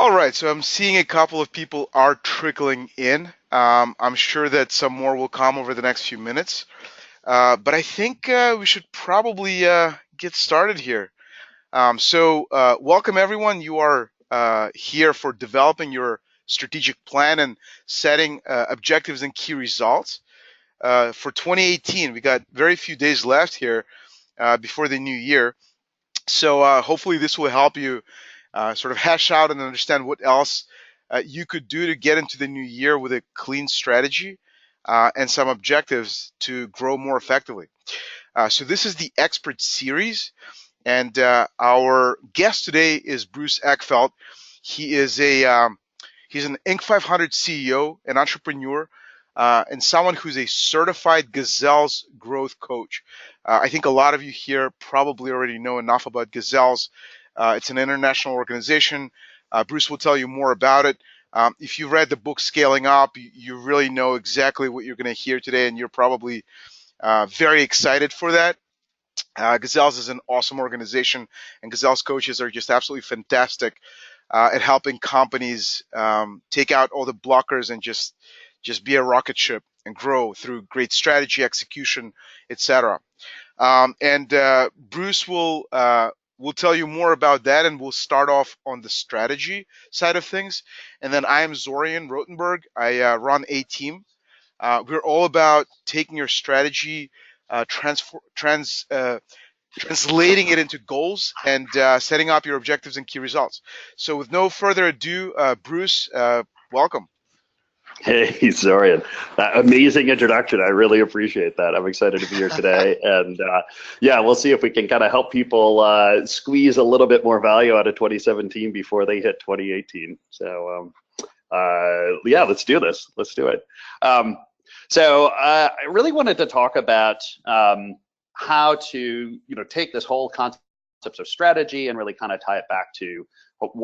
All right, so I'm seeing a couple of people are trickling in. I'm sure that some more will come over the next few minutes. But I think we should probably get started here. Welcome everyone. You are here for developing your strategic plan and setting objectives and key results for 2018. We got very few days left here before the new year. So hopefully this will help you sort of hash out and understand what else you could do to get into the new year with a clean strategy and some objectives to grow more effectively. So this is the expert series, and our guest today is Bruce Eckfeldt. He is he's an Inc. 500 CEO, an entrepreneur, and someone who's a certified Gazelles growth coach. I think a lot of you here probably already know enough about Gazelles. It's an international organization. Bruce will tell you more about it. If you read the book Scaling Up, you really know exactly what you're going to hear today, and you're probably very excited for that. Gazelles is an awesome organization, and Gazelles coaches are just absolutely fantastic at helping companies take out all the blockers and just be a rocket ship and grow through great strategy, execution, etc. Bruce will tell you more about that, and we'll start off on the strategy side of things. And then I am Zorian Rotenberg. I run Atiim. We're all about taking your strategy, translating it into goals, and setting up your objectives and key results. So with no further ado, Bruce, welcome. Hey, Zorian. Amazing introduction. I really appreciate that. I'm excited to be here today. And yeah, we'll see if we can kind of help people squeeze a little bit more value out of 2017 before they hit 2018. So yeah, let's do this. Let's do it. I really wanted to talk about how to take this whole concept of strategy and really kind of tie it back to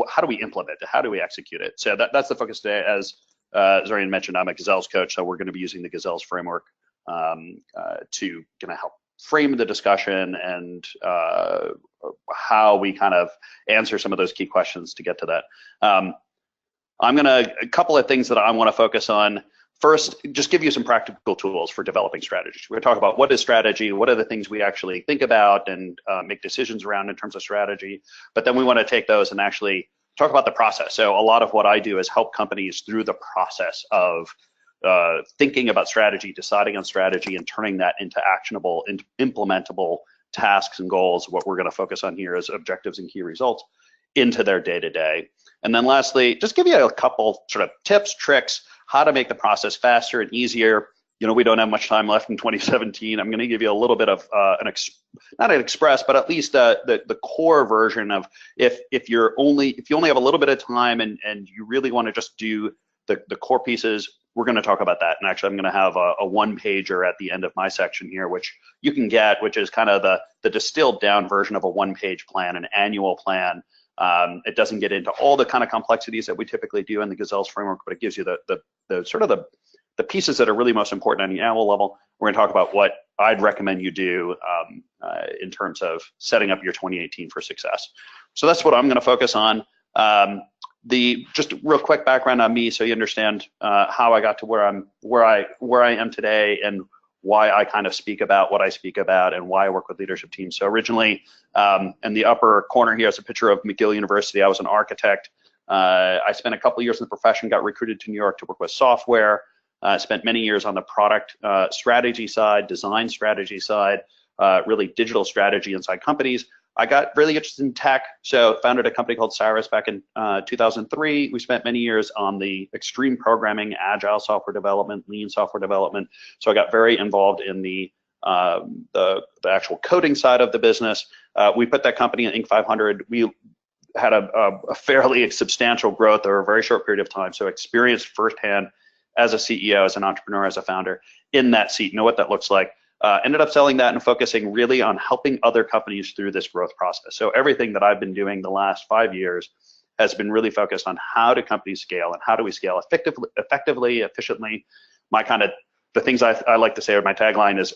how do we implement it? How do we execute it? So that's the focus today. As Zorian mentioned, I'm a Gazelles coach, so we're going to be using the Gazelles framework to kind of help frame the discussion and how we kind of answer some of those key questions to get to that. A couple of things that I want to focus on. First, just give you some practical tools for developing strategies. We're going to talk about what is strategy, what are the things we actually think about and make decisions around in terms of strategy. But then we want to take those and actually talk about the process. So a lot of what I do is help companies through the process of thinking about strategy, deciding on strategy, and turning that into actionable, implementable tasks and goals. What we're going to focus on here is objectives and key results into their day-to-day. And then lastly, just give you a couple sort of tips, tricks, how to make the process faster and easier. We don't have much time left in 2017. I'm going to give you a little bit of not an express, but at least the core version of if you only have a little bit of time and you really want to just do the core pieces, we're going to talk about that. And actually, I'm going to have a one-pager at the end of my section here, which you can get, which is kind of the distilled down version of a one-page plan, an annual plan. It doesn't get into all the kind of complexities that we typically do in the Gazelles framework, but it gives you the sort of the pieces that are really most important on the annual level. We're going to talk about what I'd recommend you do in terms of setting up your 2018 for success. So that's what I'm going to focus on. Just real quick background on me, so you understand how I got to where I am today and why I kind of speak about what I speak about and why I work with leadership teams. So originally, in the upper corner here is a picture of McGill University. I was an architect. I spent a couple of years in the profession, got recruited to New York to work with software. Spent many years on the product strategy side, design strategy side, really digital strategy inside companies. I got really interested in tech, so founded a company called Cyrus back in 2003. We spent many years on the extreme programming, agile software development, lean software development. So I got very involved in the actual coding side of the business. We put that company in Inc. 500. We had a fairly substantial growth over a very short period of time, so experienced firsthand as a CEO, as an entrepreneur, as a founder in that seat, know what that looks like. Ended up selling that and focusing really on helping other companies through this growth process. So everything that I've been doing the last 5 years has been really focused on how do companies scale and how do we scale effectively, efficiently. The things I like to say, or my tagline is,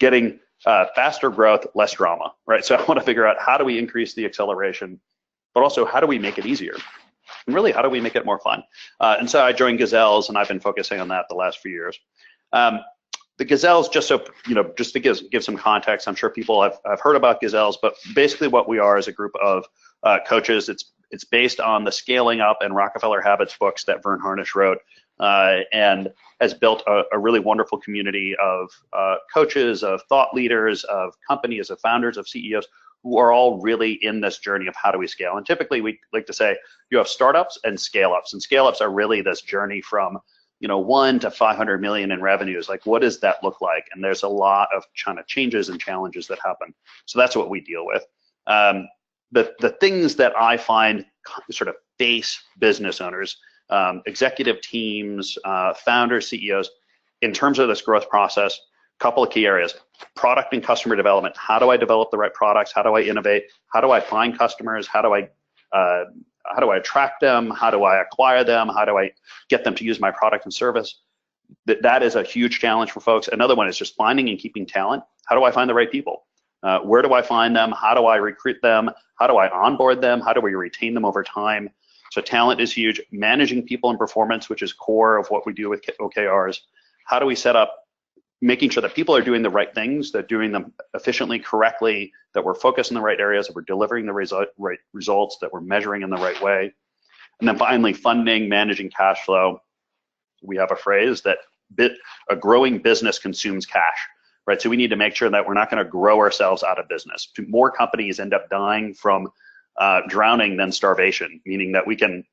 getting faster growth, less drama, right? So I want to figure out how do we increase the acceleration, but also how do we make it easier? And really, how do we make it more fun? And so I joined Gazelles, and I've been focusing on that the last few years. The Gazelles, just so just to give some context, I'm sure people have heard about Gazelles, but basically what we are is a group of coaches. It's based on the Scaling Up and Rockefeller Habits books that Vern Harnish wrote, and has built a really wonderful community of coaches, of thought leaders, of companies, of founders, of CEOs, who are all really in this journey of how do we scale. And typically we like to say you have startups and scale-ups, and scale-ups are really this journey from 1 to 500 million in revenues. Like, what does that look like? And there's a lot of kind of changes and challenges that happen. So that's what we deal with. The things that I find sort of face business owners, executive teams, founders, CEOs, in terms of this growth process, couple of key areas: product and customer development. How do I develop the right products? How do I innovate? How do I find customers? How do I attract them? How do I acquire them? How do I get them to use my product and service? That is a huge challenge for folks. Another one is just finding and keeping talent. How do I find the right people? Where do I find them? How do I recruit them? How do I onboard them? How do we retain them over time? So talent is huge. Managing people and performance, which is core of what we do with OKRs. How do we set up making sure that people are doing the right things, they're doing them efficiently, correctly, that we're focused in the right areas, that we're delivering the right results, that we're measuring in the right way. And then finally, funding, managing cash flow. We have a phrase that a growing business consumes cash, right? So we need to make sure that we're not going to grow ourselves out of business. More companies end up dying from drowning than starvation, meaning that we can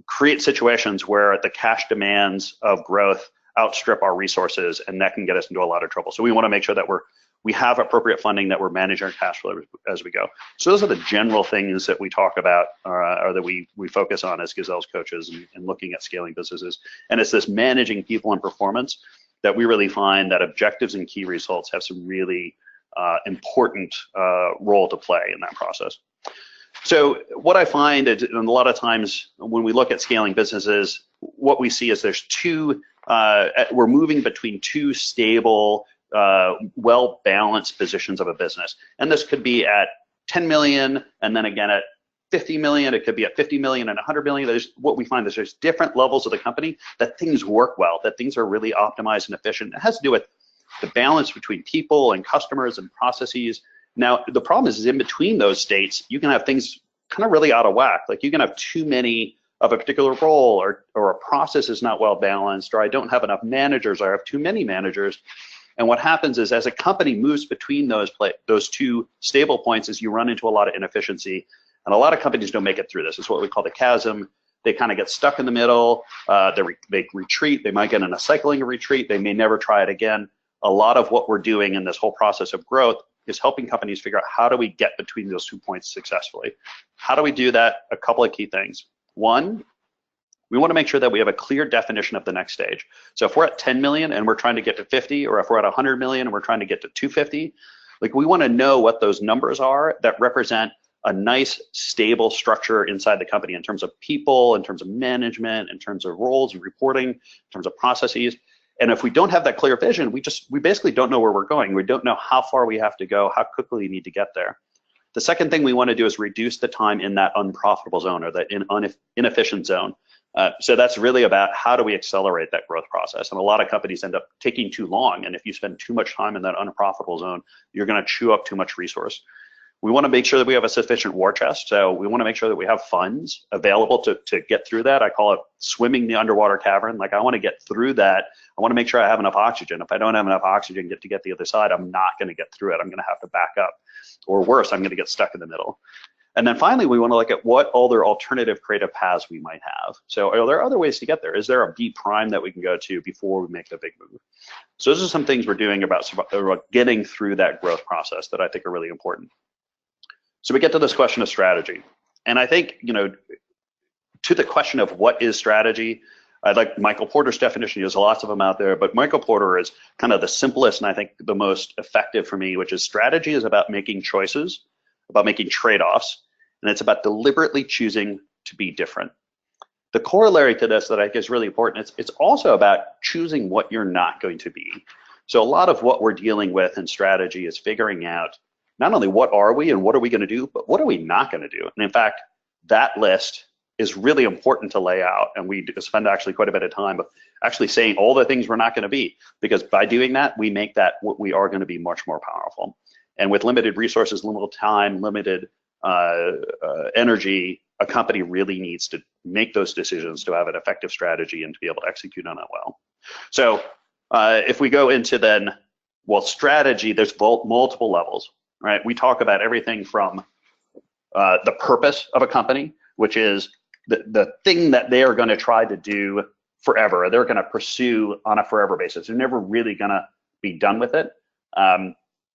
create situations where the cash demands of growth outstrip our resources, and that can get us into a lot of trouble. So we want to make sure that we have appropriate funding, that we're managing our cash flow as we go. So those are the general things that we talk about, or that we focus on as Gazelles coaches and looking at scaling businesses. And it's this managing people and performance that we really find that objectives and key results have some really important role to play in that process. So what I find is, and a lot of times when we look at scaling businesses, what we see is there's we're moving between two stable, well-balanced positions of a business. And this could be at 10 million, and then again at 50 million, it could be at 50 million and 100 million. What we find is there's different levels of the company that things work well, that things are really optimized and efficient. It has to do with the balance between people and customers and processes. Now, the problem is in between those states, you can have things kind of really out of whack. Like you can have too many of a particular role, or a process is not well balanced, or I don't have enough managers, or I have too many managers. And what happens is, as a company moves between those two stable points, is you run into a lot of inefficiency. And a lot of companies don't make it through this. It's what we call the chasm. They kind of get stuck in the middle. They retreat. They might get in a cycling retreat. They may never try it again. A lot of what we're doing in this whole process of growth is helping companies figure out, how do we get between those 2 points successfully? How do we do that? A couple of key things. One, we want to make sure that we have a clear definition of the next stage. So if we're at 10 million and we're trying to get to 50, or if we're at 100 million and we're trying to get to 250, like we want to know what those numbers are that represent a nice, stable structure inside the company in terms of people, in terms of management, in terms of roles and reporting, in terms of processes. And if we don't have that clear vision, we basically don't know where we're going. We don't know how far we have to go, how quickly we need to get there. The second thing we want to do is reduce the time in that unprofitable zone, or that inefficient zone. So that's really about, how do we accelerate that growth process? And a lot of companies end up taking too long. And if you spend too much time in that unprofitable zone, you're going to chew up too much resource. We want to make sure that we have a sufficient war chest. So we want to make sure that we have funds available to get through that. I call it swimming the underwater cavern. Like, I want to get through that. I want to make sure I have enough oxygen. If I don't have enough oxygen to get the other side, I'm not going to get through it. I'm going to have to back up. Or worse, I'm going to get stuck in the middle. And then finally, we want to look at what other alternative creative paths we might have. So are there other ways to get there? Is there a B prime that we can go to before we make the big move? So those are some things we're doing about getting through that growth process that I think are really important. So we get to this question of strategy. And I think, to the question of what is strategy, I like Michael Porter's definition. There's lots of them out there, but Michael Porter is kind of the simplest and I think the most effective for me, which is, strategy is about making choices, about making trade-offs, and it's about deliberately choosing to be different. The corollary to this that I think is really important, it's also about choosing what you're not going to be. So a lot of what we're dealing with in strategy is figuring out not only what are we and what are we going to do, but what are we not going to do. And in fact, that list is really important to lay out, and we spend actually quite a bit of time actually saying all the things we're not going to be, because by doing that, we make that what we are going to be much more powerful. And with limited resources, limited time, limited energy, a company really needs to make those decisions to have an effective strategy and to be able to execute on it well. So if we go into then, well, strategy, there's multiple levels, right? We talk about everything from the purpose of a company, which is the thing that they are going to try to do forever, they're going to pursue on a forever basis. They're never really going to be done with it.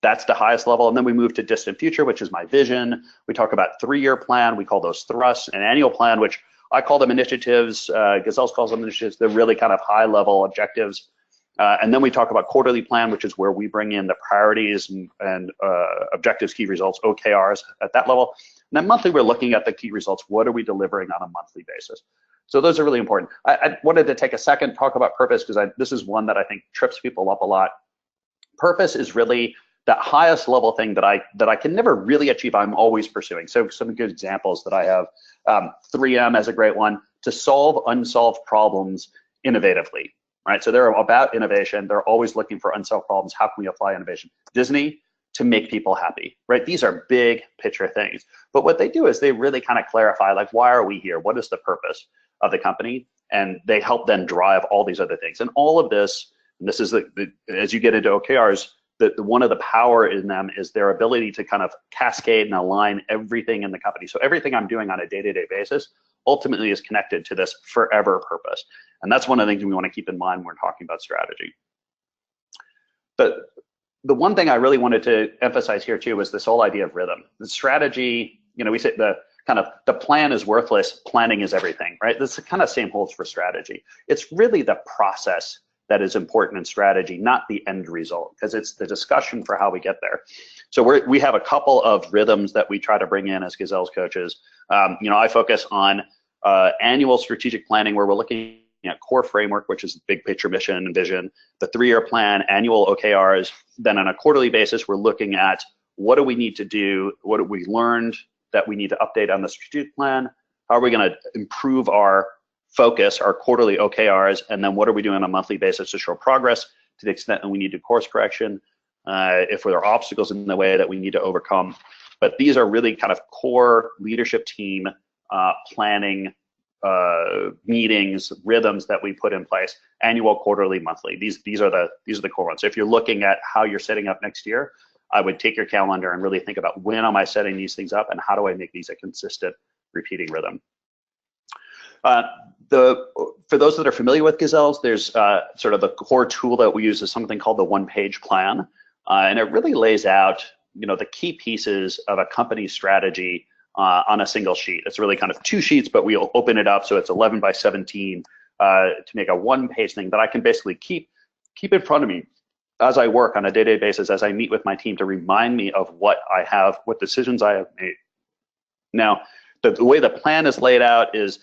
That's the highest level. And then we move to distant future, which is my vision. We talk about 3-year plan. We call those thrusts, and annual plan, which I call them initiatives. Gazelles calls them initiatives. They're really kind of high level objectives. And then we talk about quarterly plan, which is where we bring in the priorities and objectives, key results, OKRs at that level. And then monthly, we're looking at the key results. What are we delivering on a monthly basis? So those are really important. I wanted to take a second, talk about purpose, because this is one that I think trips people up a lot. Purpose is really that highest level thing that I can never really achieve. I'm always pursuing. So some good examples that I have, 3M as a great one, to solve unsolved problems innovatively, right? So they're about innovation. They're always looking for unsolved problems. How can we apply innovation? Disney, to make people happy, right? These are big picture things. But what they do is they really kind of clarify, like, why are we here? What is the purpose of the company? And they help then drive all these other things. And all of this, and this is as you get into OKRs, one of the power in them is their ability to kind of cascade and align everything in the company. So everything I'm doing on a day-to-day basis ultimately is connected to this forever purpose. And that's one of the things we want to keep in mind when we're talking about strategy. But the one thing I really wanted to emphasize here too was this whole idea of rhythm. The strategy, we say the plan is worthless, planning is everything, right? This kind of same holds for strategy. It's really the process that is important in strategy, not the end result, because it's the discussion for how we get there. So we have a couple of rhythms that we try to bring in as Gazelles coaches. I focus on annual strategic planning, where we're looking at core framework, which is big picture mission and vision, the 3-year plan, annual OKRs. Then on a quarterly basis, we're looking at what do we need to do, what have we learned that we need to update on the strategic plan, how are we going to improve our focus, our quarterly OKRs, and then what are we doing on a monthly basis to show progress to the extent that we need to course correction, if there are obstacles in the way that we need to overcome. But these are really kind of core leadership team planning meetings, rhythms that we put in place, annual, quarterly, monthly. These are the core ones. So if you're looking at how you're setting up next year, I would take your calendar and really think about, when am I setting these things up and how do I make these a consistent repeating rhythm? For those that are familiar with Gazelles, there's sort of the core tool that we use is something called the Onepage plan. And it really lays out, the key pieces of a company's strategy on a single sheet. It's really kind of 2 sheets, but we'll open it up so it's 11 by 17 to make a 1-page thing that I can basically keep in front of me as I work on a day-to-day basis, as I meet with my team, to remind me of what decisions I have made. Now, the way the plan is laid out is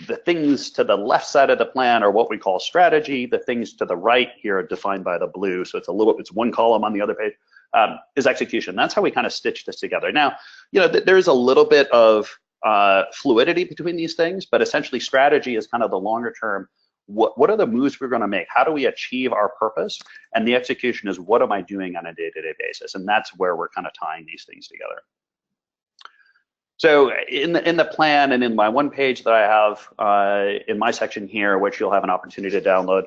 the things to the left side of the plan are what we call strategy. The things to the right here are defined by the blue. So it's one column on the other page. Is execution. That's how we kind of stitch this together. Now, there is a little bit of fluidity between these things, but essentially strategy is kind of the longer term. What are the moves we're going to make? How do we achieve our purpose? And the execution is, what am I doing on a day-to-day basis? And that's where we're kind of tying these things together. So in the plan and in my one page that I have in my section here, which you'll have an opportunity to download,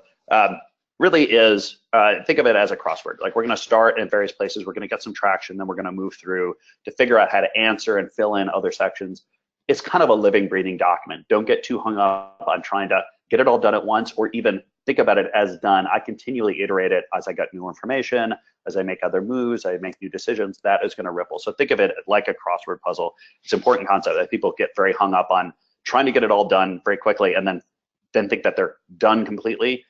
really is, think of it as a crossword. Like, we're going to start in various places, we're going to get some traction, then we're going to move through to figure out how to answer and fill in other sections. It's kind of a living, breathing document. Don't get too hung up on trying to get it all done at once, or even think about it as done. I continually iterate it as I get new information, as I make other moves, I make new decisions. That is going to ripple. So think of it like a crossword puzzle. It's an important concept that people get very hung up on trying to get it all done very quickly and then think that they're done completely.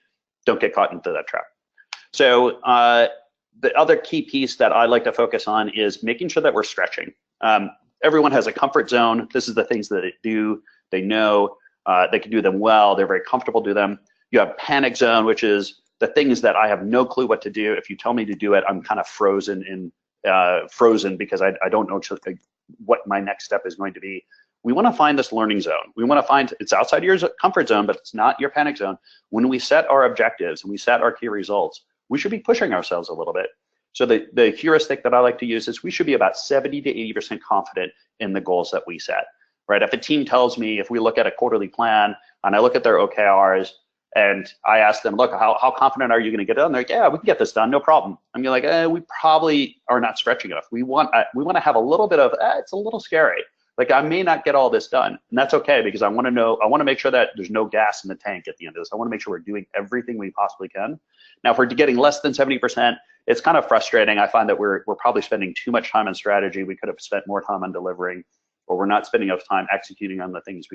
Don't get caught into that trap. So the other key piece that I like to focus on is making sure that we're stretching. Everyone has a comfort zone. This is the things that they do. They know they can do them well. They're very comfortable to do them. You have panic zone, which is the things that I have no clue what to do. If you tell me to do it, I'm kind of frozen because I don't know what my next step is going to be. we want to find this learning zone. We want to find, it's outside your comfort zone, but it's not your panic zone. When we set our objectives and we set our key results, we should be pushing ourselves a little bit. So the heuristic that I like to use is we should be about 70 to 80% confident in the goals that we set, right? If a team tells me, if we look at a quarterly plan and I look at their OKRs and I ask them, look, how confident are you going to get done? They're like, yeah, we can get this done, no problem. I'm like, we probably are not stretching enough. We want to have a little bit of, it's a little scary. Like I may not get all this done, and that's okay because I want to make sure that there's no gas in the tank at the end of this. I want to make sure we're doing everything we possibly can. Now, if we're getting less than 70%, it's kind of frustrating. I find that we're probably spending too much time on strategy. We could have spent more time on delivering, or we're not spending enough time executing on the things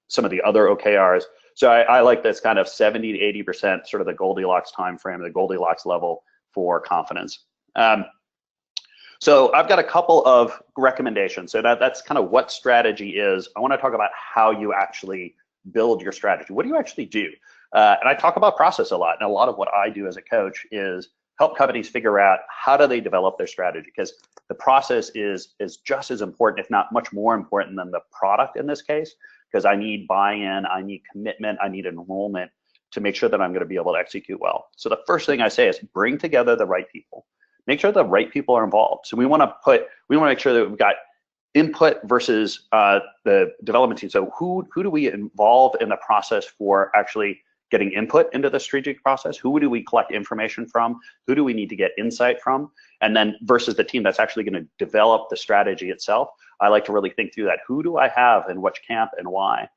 some of the other OKRs. So I like this kind of 70 to 80%, sort of the Goldilocks time frame, the Goldilocks level for confidence. So I've got a couple of recommendations. So that's kind of what strategy is. I want to talk about how you actually build your strategy. What do you actually do? And I talk about process a lot. And a lot of what I do as a coach is help companies figure out how do they develop their strategy, because the process is just as important, if not much more important than the product in this case, because I need buy-in, I need commitment, I need enrollment to make sure that I'm going to be able to execute well. So the first thing I say is bring together the right people. Make sure the right people are involved. So we want to make sure that we've got input versus the development team. So who do we involve in the process for actually getting input into the strategic process? Who do we collect information from? Who do we need to get insight from? And then versus the team that's actually going to develop the strategy itself. I like to really think through that. Who do I have in which camp and why?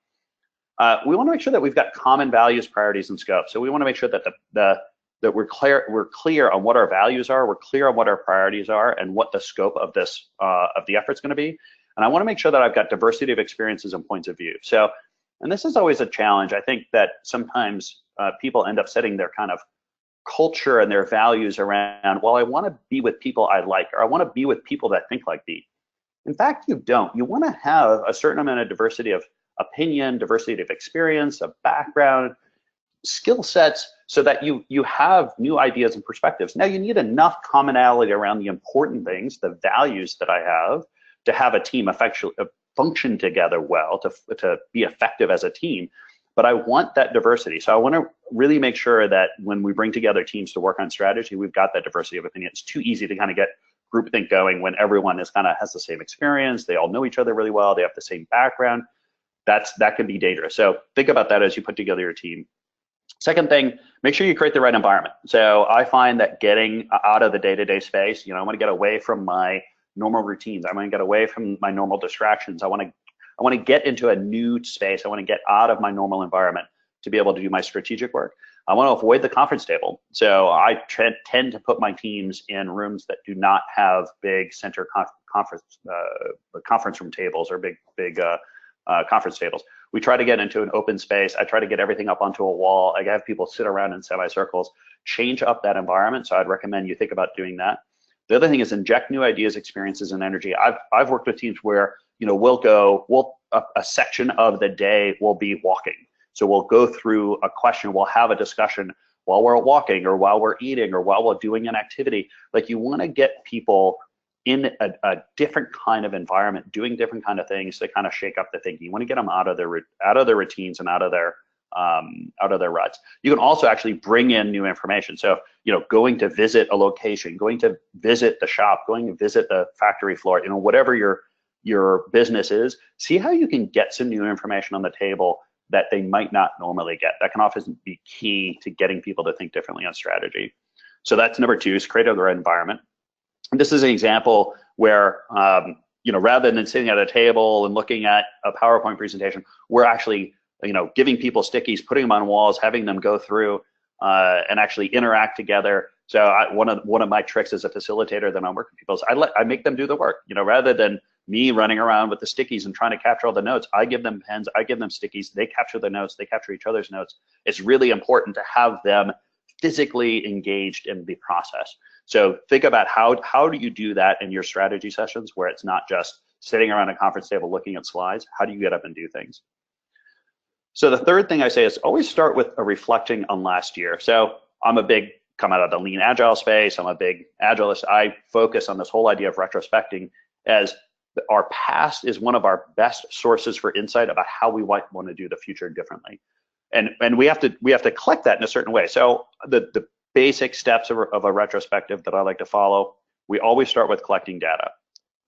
We want to make sure that we've got common values, priorities, and scope. So we want to make sure that that we're clear on what our values are, we're clear on what our priorities are, and what the scope of this of the effort's going to be. And I want to make sure that I've got diversity of experiences and points of view. So, and this is always a challenge. I think that sometimes people end up setting their kind of culture and their values around, well, I want to be with people I like, or I want to be with people that think like me. In fact, you don't. You want to have a certain amount of diversity of opinion, diversity of experience, of background, skill sets, so that you have new ideas and perspectives. Now, you need enough commonality around the important things, the values that I have, to have a team function together well, to be effective as a team. But I want that diversity. So I want to really make sure that when we bring together teams to work on strategy, we've got that diversity of opinion. It's too easy to kind of get groupthink going when everyone has the same experience, they all know each other really well, they have the same background. That can be dangerous. So think about that as you put together your team. Second thing, make sure you create the right environment. So I find that getting out of the day-to-day space, I want to get away from my normal routines. I want to get away from my normal distractions. I want to get into a new space. I want to get out of my normal environment to be able to do my strategic work. I want to avoid the conference table. So I tend to put my teams in rooms that do not have big center conference room tables or big conference tables. We try to get into an open space. I try to get everything up onto a wall. I have people sit around in semicircles, change up that environment. So I'd recommend you think about doing that. The other thing is inject new ideas, experiences, and energy. I've worked with teams where a section of the day will be walking. So we'll go through a question, we'll have a discussion while we're walking or while we're eating or while we're doing an activity. Like, you want to get people in a different kind of environment, doing different kind of things to kind of shake up the thinking. You want to get them out of their routines and out of their ruts. You can also actually bring in new information. So, going to visit a location, going to visit the shop, going to visit the factory floor, whatever your business is, see how you can get some new information on the table that they might not normally get. That can often be key to getting people to think differently on strategy. So that's number 2, is create a right environment. And this is an example where, rather than sitting at a table and looking at a PowerPoint presentation, we're actually, giving people stickies, putting them on walls, having them go through and actually interact together. So one of my tricks as a facilitator that I'm working with people is I make them do the work. Rather than me running around with the stickies and trying to capture all the notes, I give them pens, I give them stickies, they capture the notes, they capture each other's notes. It's really important to have them physically engaged in the process. So think about how do you do that in your strategy sessions, where it's not just sitting around a conference table looking at slides. How do you get up and do things? So the third thing I say is always start with a reflecting on last year. So I'm a big, come out of the lean agile space, I'm a big agilist. I focus on this whole idea of retrospecting as our past is one of our best sources for insight about how we might want to do the future differently. And we have to collect that in a certain way. So the basic steps of a retrospective that I like to follow, we always start with collecting data.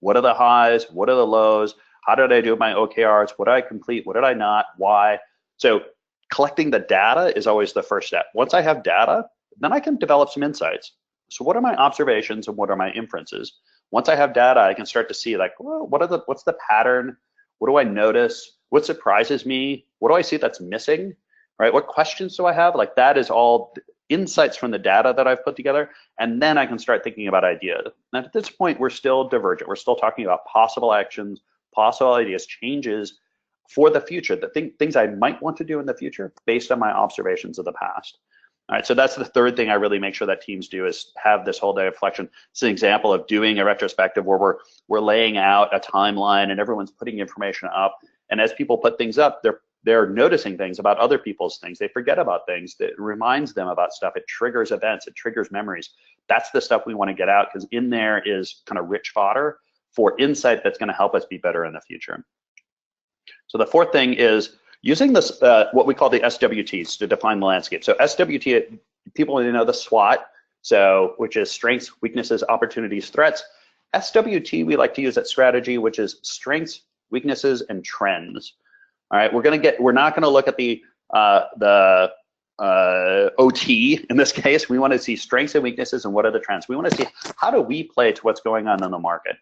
What are the highs? What are the lows? How did I do my OKRs? What did I complete? What did I not? Why? So collecting the data is always the first step. Once I have data, then I can develop some insights. So what are my observations and what are my inferences? Once I have data, I can start to see like, well, what's the pattern? What do I notice? What surprises me? What do I see that's missing? Right? What questions do I have? Like that is all insights from the data that I've put together, and then I can start thinking about ideas. And at this point, we're still divergent. We're still talking about possible actions, possible ideas, changes for the future, the things I might want to do in the future based on my observations of the past. All right, so that's the third thing I really make sure that teams do is have this whole day of reflection. It's an example of doing a retrospective where we're laying out a timeline and everyone's putting information up. And as people put things up, they're noticing things about other people's things. They forget about things. It reminds them about stuff. It triggers events. It triggers memories. That's the stuff we want to get out because in there is kind of rich fodder for insight that's going to help us be better in the future. So the fourth thing is using this, what we call the SWTs to define the landscape. So SWT, people know the SWOT, so which is strengths, weaknesses, opportunities, threats. SWT we like to use that strategy, which is strengths, weaknesses, and trends. All right, we're not gonna look at the OT in this case. We want to see strengths and weaknesses and what are the trends. We want to see how do we play to what's going on in the market.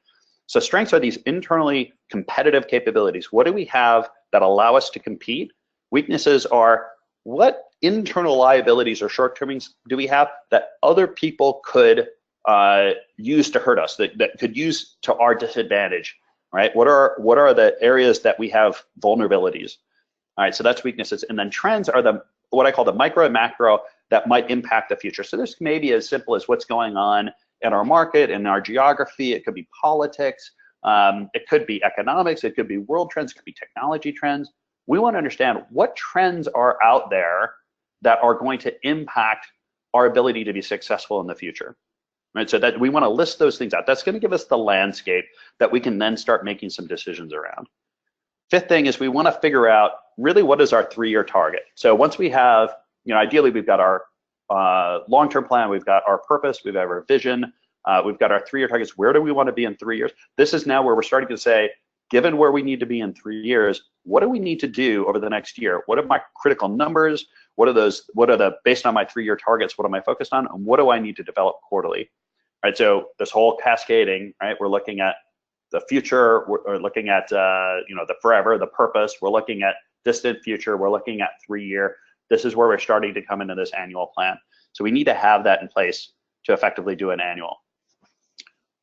So strengths are these internally competitive capabilities. What do we have that allow us to compete? Weaknesses are what internal liabilities or shortcomings do we have that other people could use to hurt us, that could use to our disadvantage, right? What are the areas that we have vulnerabilities? All right, so that's weaknesses. And then trends are what I call the micro and macro that might impact the future. So this may be as simple as what's going on in our market, in our geography. It could be politics. It could be economics. It could be world trends. It could be technology trends. We want to understand what trends are out there that are going to impact our ability to be successful in the future. Right? So that we want to list those things out. That's going to give us the landscape that we can then start making some decisions around. Fifth thing is we want to figure out really what is our 3-year target. So once we have, ideally we've got our long-term plan, we've got our purpose, we've got our vision, we've got our 3-year targets. Where do we want to be in 3 years? This is now where we're starting to say, given where we need to be in 3 years, what do we need to do over the next year? What are my critical numbers? Based on my 3-year targets, what am I focused on? And what do I need to develop quarterly? Right, so this whole cascading, right? We're looking at the future, we're looking at the forever, the purpose, we're looking at distant future, we're looking at 3-year. This is where we're starting to come into this annual plan. So we need to have that in place to effectively do an annual.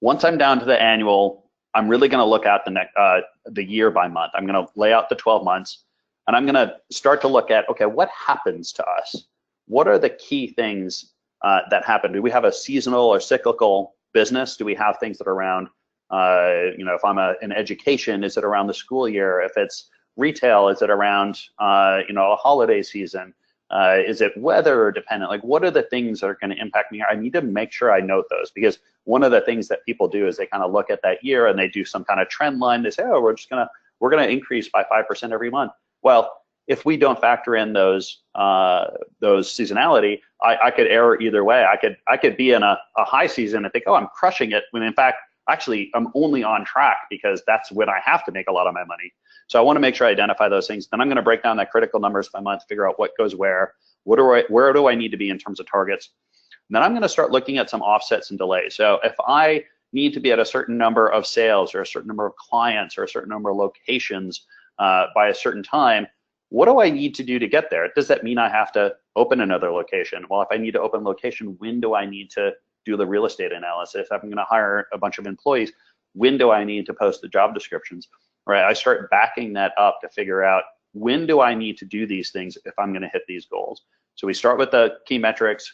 Once I'm down to the annual, I'm really going to look at the year by month. I'm going to lay out the 12 months, and I'm going to start to look at, okay, what happens to us? What are the key things that happen? Do we have a seasonal or cyclical business? Do we have things that are around, if I'm in education, is it around the school year? If it's retail, is it around, a holiday season? Is it weather dependent? Like, what are the things that are going to impact me? I need to make sure I note those, because one of the things that people do is they kind of look at that year and they do some kind of trend line. They say, oh, we're going to increase by 5% every month. Well, if we don't factor in those seasonality, I could err either way. I could be in a high season and think, oh, I'm crushing it, when in fact, actually, I'm only on track because that's when I have to make a lot of my money. So I want to make sure I identify those things. Then I'm going to break down that critical numbers by month, figure out what goes where do I need to be in terms of targets. And then I'm going to start looking at some offsets and delays. So if I need to be at a certain number of sales or a certain number of clients or a certain number of locations by a certain time, what do I need to do to get there? Does that mean I have to open another location? Well, if I need to open a location, when do I need to do the real estate analysis? If I'm going to hire a bunch of employees, when do I need to post the job descriptions? Right, I start backing that up to figure out when do I need to do these things if I'm going to hit these goals. So we start with the key metrics,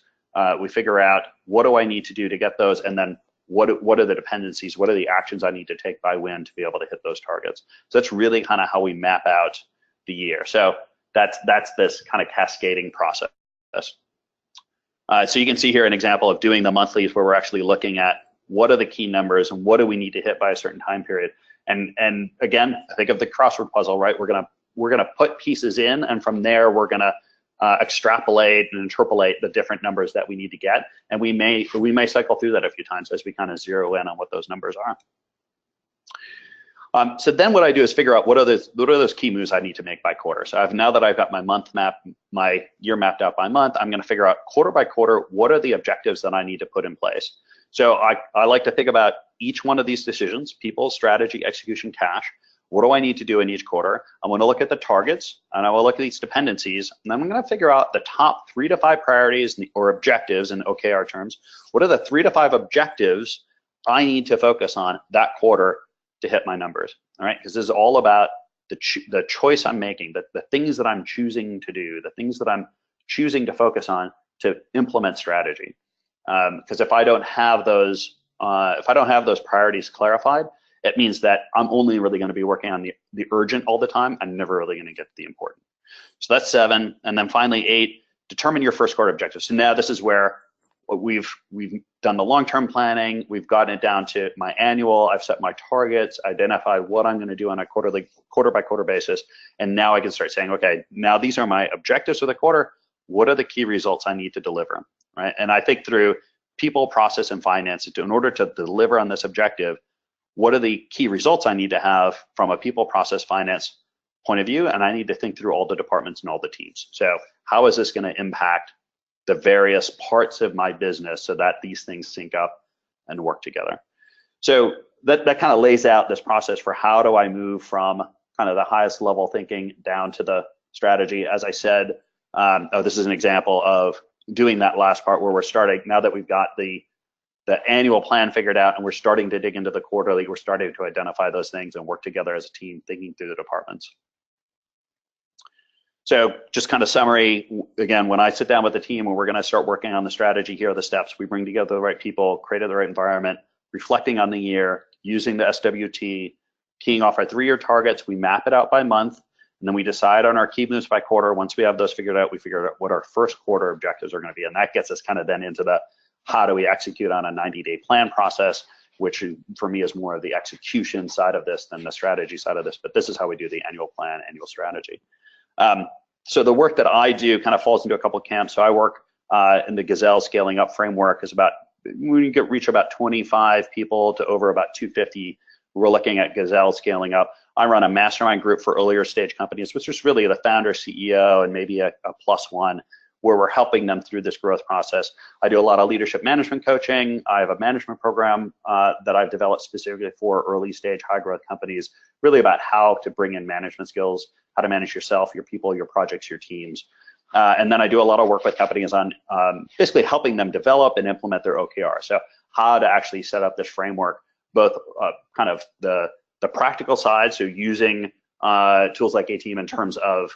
we figure out what do I need to do to get those, and then what are the dependencies, what are the actions I need to take by when to be able to hit those targets. So that's really kind of how we map out the year. So that's this kind of cascading process. So you can see here an example of doing the monthlies where we're actually looking at what are the key numbers and what do we need to hit by a certain time period. And again, think of the crossword puzzle, right? We're gonna put pieces in, and from there we're gonna extrapolate and interpolate the different numbers that we need to get, and we may cycle through that a few times as we kind of zero in on what those numbers are. So then what I do is figure out what are those key moves I need to make by quarter. So now that I've got my year mapped out by month, I'm going to figure out quarter by quarter what are the objectives that I need to put in place. So I like to think about each one of these decisions: people, strategy, execution, cash. What do I need to do in each quarter? I'm going to look at the targets, and I will look at these dependencies, and then I'm going to figure out the top 3 to 5 priorities or objectives in OKR terms. What are the 3 to 5 objectives I need to focus on that quarter to hit my numbers? All right, because this is all about the choice I'm making, the things that I'm choosing to do, the things that I'm choosing to focus on to implement strategy. Because if I don't have those priorities clarified, it means that I'm only really going to be working on the urgent all the time. I'm never really going to get the important. So that's 7, and then finally 8. Determine your first quarter objectives. So now this is where we've done the long-term planning. We've gotten it down to my annual. I've set my targets, identified what I'm going to do on a quarter by quarter basis, and now I can start saying, okay, now these are my objectives for the quarter. What are the key results I need to deliver, right? And I think through people, process, and finance, in order to deliver on this objective, what are the key results I need to have from a people, process, finance point of view? And I need to think through all the departments and all the teams. So how is this going to impact the various parts of my business so that these things sync up and work together? So that kind of lays out this process for how do I move from kind of the highest level thinking down to the strategy. As I said, this is an example of doing that last part where we're starting, now that we've got the annual plan figured out and we're starting to dig into the quarterly, we're starting to identify those things and work together as a team, thinking through the departments. So just kind of summary, again, when I sit down with the team and we're going to start working on the strategy, here are the steps. We bring together the right people, created the right environment, reflecting on the year, using the SWT, keying off our 3-year targets. We map it out by month, and then we decide on our key moves by quarter. Once we have those figured out, we figure out what our first quarter objectives are going to be. And that gets us kind of then into the how do we execute on a 90-day plan process, which for me is more of the execution side of this than the strategy side of this. But this is how we do the annual plan, annual strategy. So the work that I do kind of falls into a couple of camps. So I work in the Gazelles scaling up framework. Is about when you reach about 25 people to over about 250. We're looking at Gazelle scaling up. I run a mastermind group for earlier stage companies, which is really the founder, CEO, and maybe a +1, where we're helping them through this growth process. I do a lot of leadership management coaching. I have a management program that I've developed specifically for early stage, high growth companies, really about how to bring in management skills, how to manage yourself, your people, your projects, your teams. And then I do a lot of work with companies on basically helping them develop and implement their OKR. So how to actually set up this framework, both kind of the practical side, so using tools like Atiim in terms of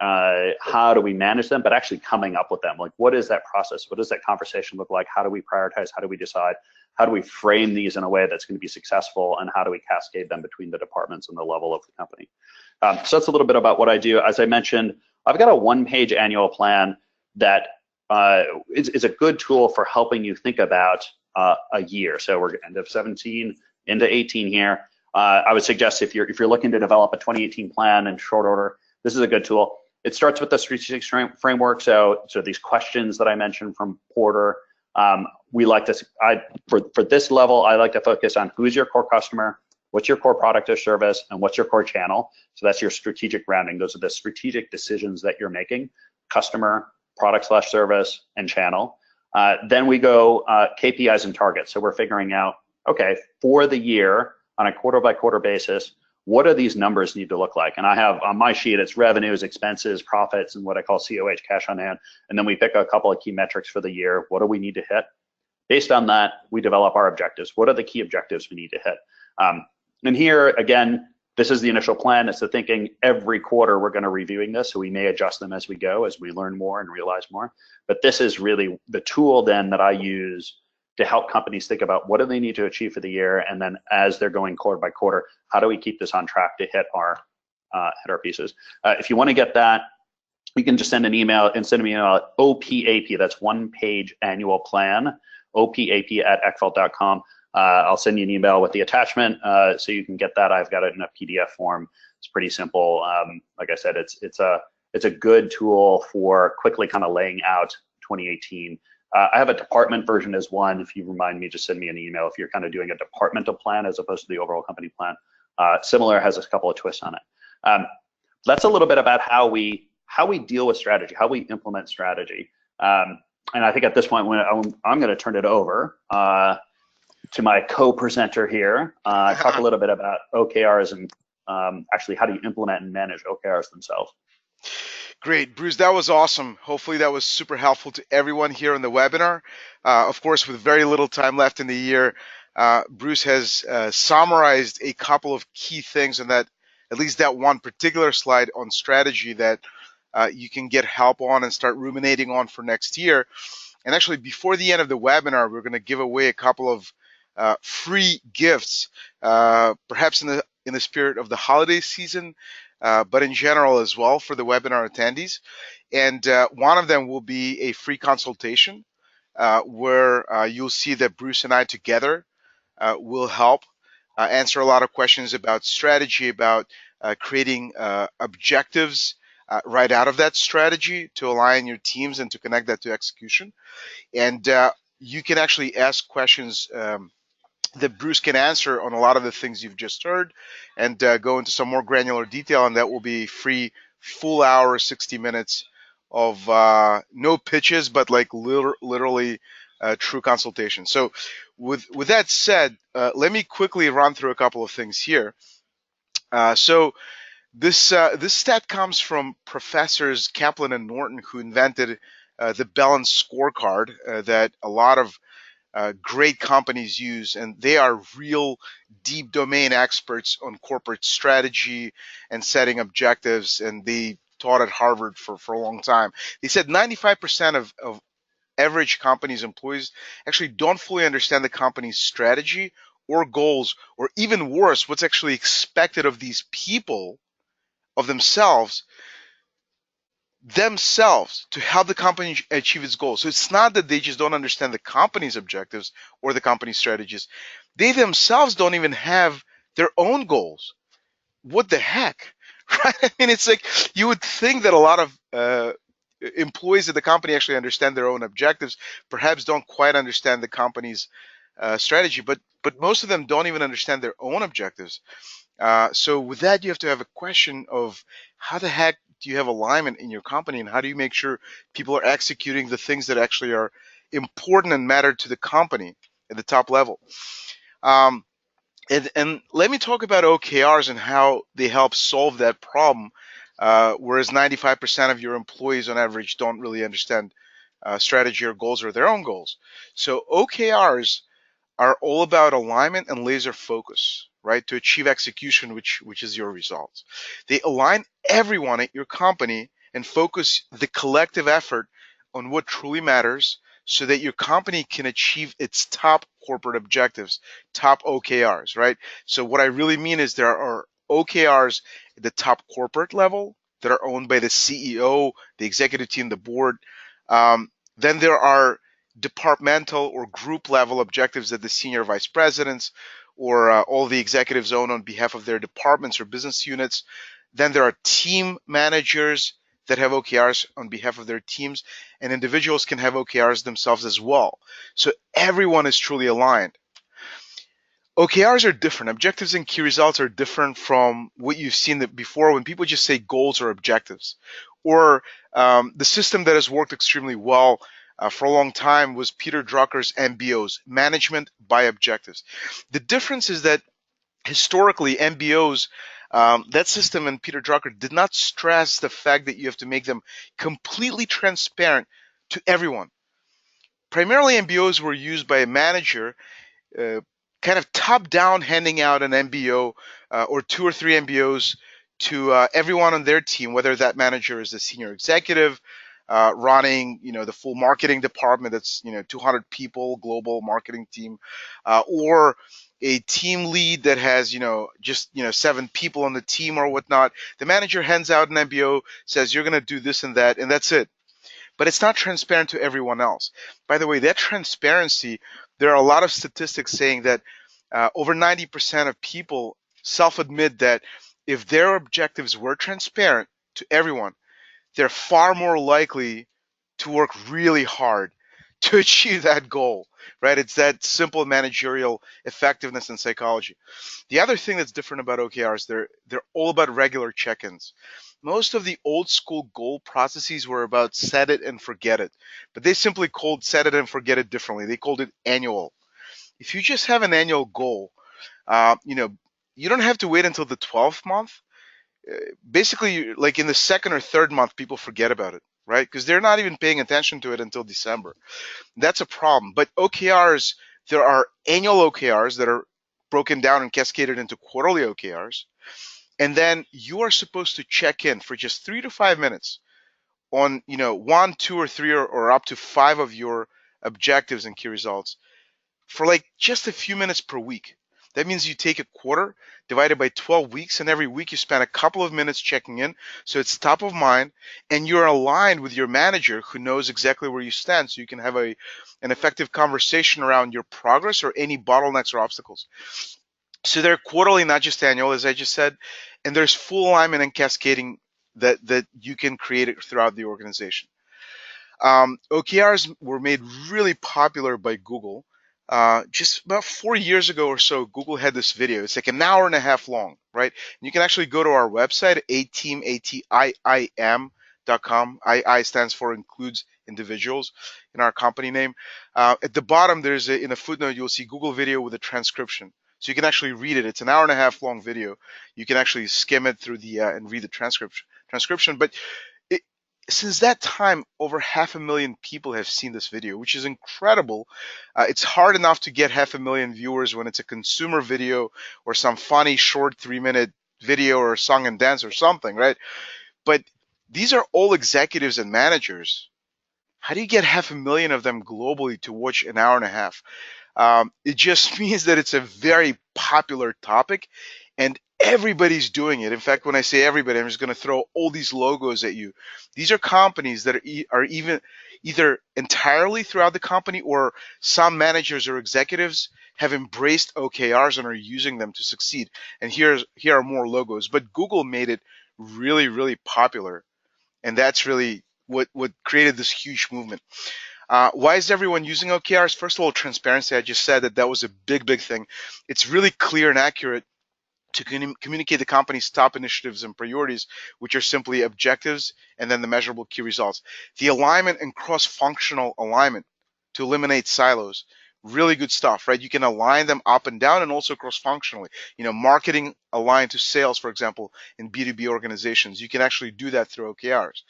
how do we manage them, but actually coming up with them. Like, what is that process? What does that conversation look like? How do we prioritize? How do we decide? How do we frame these in a way that's going to be successful? And how do we cascade them between the departments and the level of the company? So that's a little bit about what I do. As I mentioned, I've got a 1-page annual plan that is a good tool for helping you think about a year. So we're end of 17 into 18 here. I would suggest if you're looking to develop a 2018 plan in short order, this is a good tool. It starts with the strategic framework. So these questions that I mentioned from Porter, we like to, for this level, I like to focus on who's your core customer, what's your core product or service, and what's your core channel. So that's your strategic grounding. Those are the strategic decisions that you're making: customer, product/service, and channel. Then we go KPIs and targets. So we're figuring out, okay, for the year on a quarter by quarter basis, what do these numbers need to look like? And I have on my sheet, it's revenues, expenses, profits, and what I call COH, cash on hand. And then we pick a couple of key metrics for the year. What do we need to hit? Based on that, we develop our objectives. What are the key objectives we need to hit? And here, again, this is the initial plan. It's the thinking. Every quarter, we're going to reviewing this, so we may adjust them as we go, as we learn more and realize more. But this is really the tool then that I use to help companies think about what do they need to achieve for the year, and then as they're going quarter by quarter, how do we keep this on track to hit our pieces? If you want to get that, you can just send an email and send me an email at OPAP. That's 1-page annual plan, OPAP@eckfeldt.com. I'll send you an email with the attachment so you can get that. I've got it in a PDF form. It's pretty simple. Like I said, it's a good tool for quickly kind of laying out 2018. I have a department version as one. If you remind me, just send me an email if you're kind of doing a departmental plan as opposed to the overall company plan. Similar, has a couple of twists on it. That's a little bit about how we deal with strategy, how we implement strategy. And I think at this point, I'm going to turn it over to my co-presenter here, talk a little bit about OKRs and actually how do you implement and manage OKRs themselves. Great, Bruce, that was awesome. Hopefully that was super helpful to everyone here on the webinar. Of course, with very little time left in the year, Bruce has summarized a couple of key things in that, at least that one particular slide on strategy that you can get help on and start ruminating on for next year. And actually, before the end of the webinar, we're going to give away a couple of free gifts, perhaps in the spirit of the holiday season, but in general as well for the webinar attendees. And one of them will be a free consultation where you'll see that Bruce and I together will help answer a lot of questions about strategy, about creating objectives right out of that strategy to align your teams and to connect that to execution. And you can actually ask questions that Bruce can answer on a lot of the things you've just heard and go into some more granular detail, and that will be free full hour, 60 minutes of no pitches, but like literally true consultation. So with that said, let me quickly run through a couple of things here. So this stat comes from professors Kaplan and Norton, who invented the balanced scorecard that a lot of great companies use, and they are real deep domain experts on corporate strategy and setting objectives, and they taught at Harvard for a long time. They said 95% of average companies' employees actually don't fully understand the company's strategy or goals, or even worse, what's actually expected of these people, of themselves to help the company achieve its goals. So it's not that they just don't understand the company's objectives or the company's strategies. They themselves don't even have their own goals. What the heck, right? I mean, it's like you would think that a lot of employees of the company actually understand their own objectives, perhaps don't quite understand the company's strategy, but most of them don't even understand their own objectives. So with that, you have to have a question of how the heck do you have alignment in your company, and how do you make sure people are executing the things that actually are important and matter to the company at the top level. And let me talk about OKRs and how they help solve that problem, whereas 95% of your employees on average don't really understand strategy or goals or their own goals. So OKRs are all about alignment and laser focus, right, to achieve execution, which is your results. They align everyone at your company and focus the collective effort on what truly matters so that your company can achieve its top corporate objectives, top OKRs, right? So what I really mean is there are OKRs at the top corporate level that are owned by the CEO, the executive team, the board. Then there are departmental or group level objectives that the senior vice presidents or all the executives own on behalf of their departments or business units. Then there are team managers that have OKRs on behalf of their teams, and individuals can have OKRs themselves as well. So everyone is truly aligned. OKRs are different. Objectives and key results are different from what you've seen before when people just say goals or objectives. Or the system that has worked extremely well for a long time was Peter Drucker's MBOs, management by objectives. The difference is that historically MBOs, that system and Peter Drucker did not stress the fact that you have to make them completely transparent to everyone. Primarily MBOs were used by a manager kind of top down, handing out an MBO or 2 or 3 MBOs to everyone on their team, whether that manager is a senior executive running, the full marketing department that's 200 people, global marketing team, or a team lead that has just 7 people on the team or whatnot. The manager hands out an MBO, says you're going to do this and that's it. But it's not transparent to everyone else. By the way, that transparency, there are a lot of statistics saying that over 90% of people self-admit that if their objectives were transparent to everyone, they're far more likely to work really hard to achieve that goal, right? It's that simple managerial effectiveness and psychology. The other thing that's different about OKRs, they're all about regular check-ins. Most of the old school goal processes were about set it and forget it, but they simply called set it and forget it differently. They called it annual. If you just have an annual goal, you know, you don't have to wait until the 12th month. Basically, like in the second or third month, people forget about it, right? Because they're not even paying attention to it until December. That's a problem. But OKRs, there are annual OKRs that are broken down and cascaded into quarterly OKRs. And then you are supposed to check in for just 3 to 5 minutes on, one, two, or three, or up to five of your objectives and key results for like just a few minutes per week. That means you take a quarter divided by 12 weeks, and every week you spend a couple of minutes checking in. So it's top of mind, and you're aligned with your manager who knows exactly where you stand. So you can have an effective conversation around your progress or any bottlenecks or obstacles. So they're quarterly, not just annual, as I just said, and there's full alignment and cascading that you can create it throughout the organization. OKRs were made really popular by Google. Just about 4 years ago or so, Google had this video. It's like an hour and a half long, right? And you can actually go to our website, Atiim, Atiim.com. II stands for includes individuals in our company name. At the bottom, in a footnote, you'll see Google video with a transcription. So you can actually read it. It's an hour and a half long video. You can actually skim it through and read the transcription. But since that time, over 500,000 people have seen this video, which is incredible. It's hard enough to get 500,000 viewers when it's a consumer video or some funny short 3-minute video or song and dance or something, right? But these are all executives and managers. How do you get 500,000 of them globally to watch an hour and a half? It just means that it's a very popular topic and everybody's doing it. In fact, when I say everybody, I'm just going to throw all these logos at you. These are companies that are even either entirely throughout the company, or some managers or executives have embraced OKRs and are using them to succeed. And here are more logos. But Google made it really, really popular. And that's really what created this huge movement. Why is everyone using OKRs? First of all, transparency. I just said that was a big, big thing. It's really clear and accurate to communicate the company's top initiatives and priorities, which are simply objectives and then the measurable key results. The alignment and cross-functional alignment to eliminate silos. Really good stuff, right? You can align them up and down and also cross-functionally. Marketing aligned to sales, for example, in B2B organizations. You can actually do that through OKRs.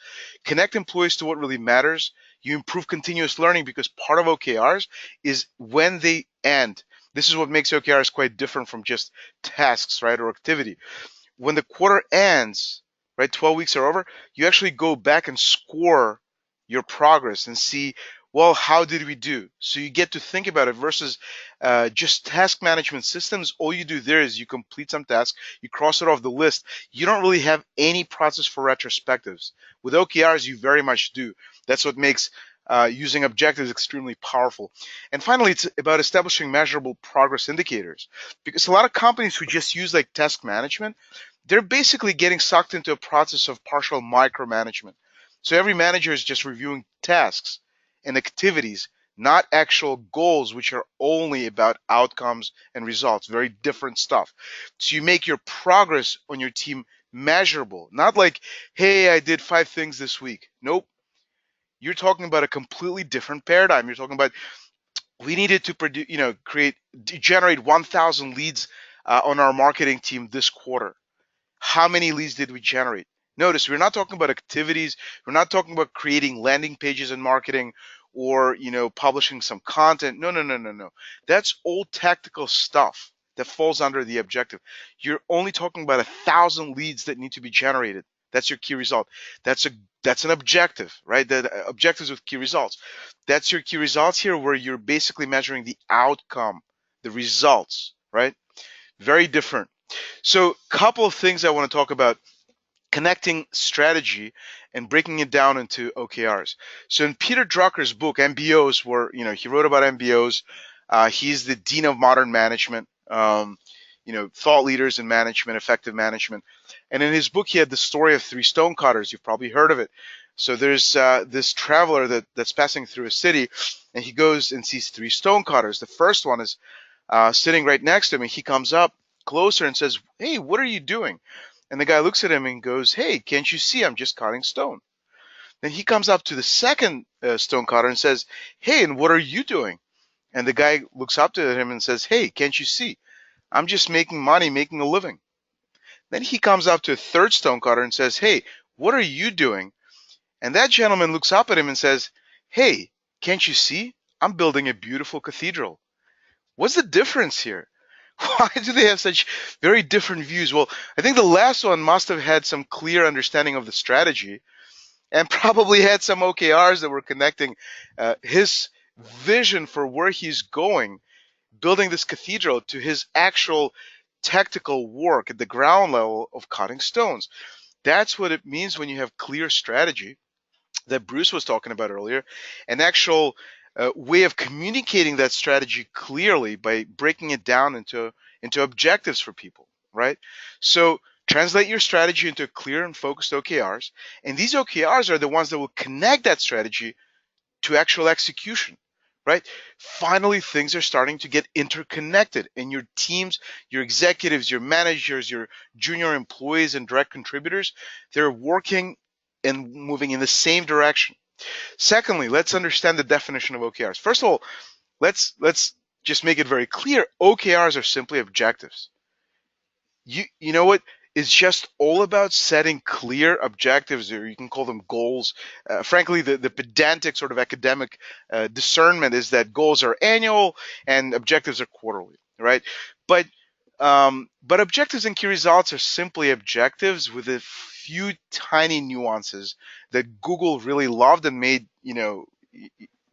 Connect employees to what really matters. You improve continuous learning because part of OKRs is when they end. This is what makes OKRs quite different from just tasks, right, or activity. When the quarter ends, right, 12 weeks are over, you actually go back and score your progress and see, well, how did we do? So you get to think about it versus just task management systems. All you do there is you complete some task, you cross it off the list. You don't really have any process for retrospectives. With OKRs, you very much do. That's what makes using objectives extremely powerful. And finally, it's about establishing measurable progress indicators, because a lot of companies who just use like task management, they're basically getting sucked into a process of partial micromanagement. So every manager is just reviewing tasks and activities, not actual goals, which are only about outcomes and results. Very different stuff. So you make your progress on your team measurable, not like, hey, I did 5 things this week. Nope. You're talking about a completely different paradigm. You're talking about, we needed to produce, generate 1,000 leads on our marketing team this quarter. How many leads did we generate? Notice we're not talking about activities. We're not talking about creating landing pages in marketing or publishing some content. No. That's all tactical stuff that falls under the objective. You're only talking about 1,000 leads that need to be generated. That's your key result. That's an objective, right? The objectives with key results. That's your key results here, where you're basically measuring the outcome, the results, right? Very different. So, a couple of things I want to talk about: connecting strategy and breaking it down into OKRs. So in Peter Drucker's book, MBOs he wrote about MBOs. He's the dean of modern management. Thought leaders in management, effective management. And in his book, he had the story of three stonecutters. You've probably heard of it. So there's this traveler that's passing through a city, and he goes and sees three stonecutters. The first one is sitting right next to him, and he comes up closer and says, "Hey, what are you doing?" And the guy looks at him and goes, "Hey, can't you see I'm just cutting stone?" Then he comes up to the second stonecutter and says, "Hey, and what are you doing?" And the guy looks up to him and says, "Hey, can't you see? I'm just making money, making a living." Then he comes up to a third stonecutter and says, "Hey, what are you doing?" And that gentleman looks up at him and says, "Hey, can't you see? I'm building a beautiful cathedral." What's the difference here? Why do they have such very different views? Well, I think the last one must have had some clear understanding of the strategy and probably had some OKRs that were connecting his vision for where he's going, building this cathedral, to his actual tactical work at the ground level of cutting stones. That's what it means when you have clear strategy that Bruce was talking about earlier, an actual way of communicating that strategy clearly by breaking it down into objectives for people, right? So translate your strategy into clear and focused OKRs, and these OKRs are the ones that will connect that strategy to actual execution, right? Finally, things are starting to get interconnected, and your teams, your executives, your managers, your junior employees, and direct contributors, they're working and moving in the same direction. Secondly, let's understand the definition of OKRs. First of all, let's just make it very clear. OKRs are simply objectives. You know what? It's just all about setting clear objectives, or you can call them goals. Frankly, the pedantic sort of academic discernment is that goals are annual and objectives are quarterly, right? But but objectives and key results are simply objectives with a few tiny nuances that Google really loved and made,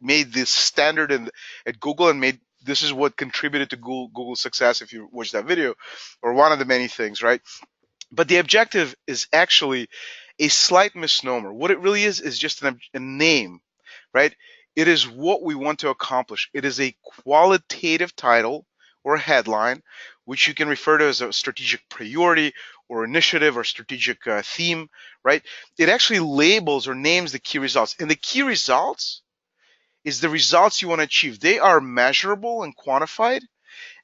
made this standard at Google, and made this is what contributed to Google's success. If you watch that video, or one of the many things, right? But the objective is actually a slight misnomer. What it really is just a name, right? It is what we want to accomplish. It is a qualitative title or a headline, which you can refer to as a strategic priority or initiative or strategic theme, right? It actually labels or names the key results. And the key results is the results you want to achieve. They are measurable and quantified,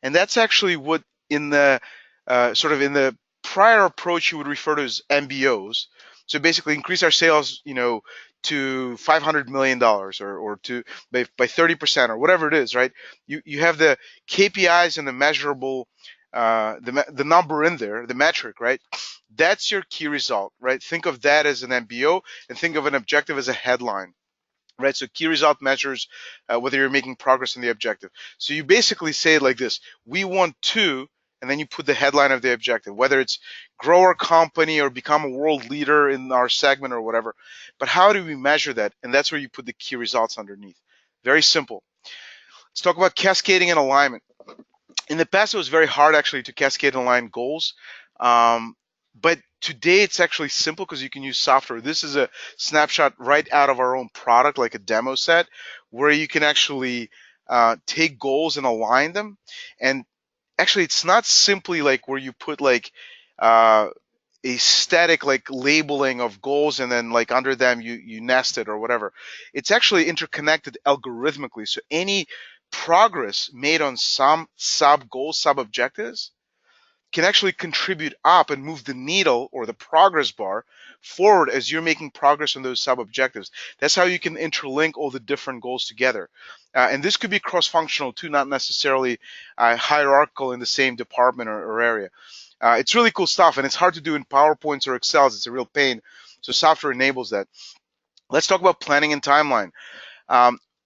and that's actually what in the sort of in the prior approach you would refer to as MBOs. So basically increase our sales, to $500 million or to by 30% or whatever it is, right? You have the KPIs and the measurable, the number in there, the metric, right? That's your key result, right? Think of that as an MBO and think of an objective as a headline, right? So key result measures whether you're making progress in the objective. So you basically say it like this: we want to, and then you put the headline of the objective, whether it's grow our company or become a world leader in our segment or whatever. But how do we measure that? And that's where you put the key results underneath. Very simple. Let's talk about cascading and alignment. In the past, it was very hard actually to cascade and align goals. But today it's actually simple because you can use software. This is a snapshot right out of our own product, like a demo set, where you can actually take goals and align them. And actually, it's not simply like where you put like a static like labeling of goals and then like under them you nest it or whatever. It's actually interconnected algorithmically. So any progress made on some sub goals, sub objectives can actually contribute up and move the needle or the progress bar forward as you're making progress on those sub objectives. That's how you can interlink all the different goals together. And this could be cross-functional too, not necessarily hierarchical in the same department or area. It's really cool stuff, and it's hard to do in PowerPoints or Excels. It's a real pain. So software enables that. Let's talk about planning and timeline.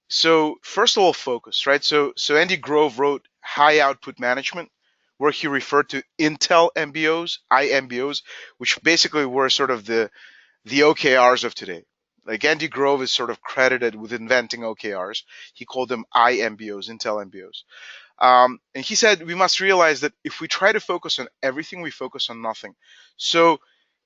So first of all, focus, right? So Andy Grove wrote High Output Management, where he referred to Intel MBOs, IMBOs, which basically were sort of the OKRs of today. Like Andy Grove is sort of credited with inventing OKRs. He called them IMBOs, Intel MBOs. And he said we must realize that if we try to focus on everything, we focus on nothing. So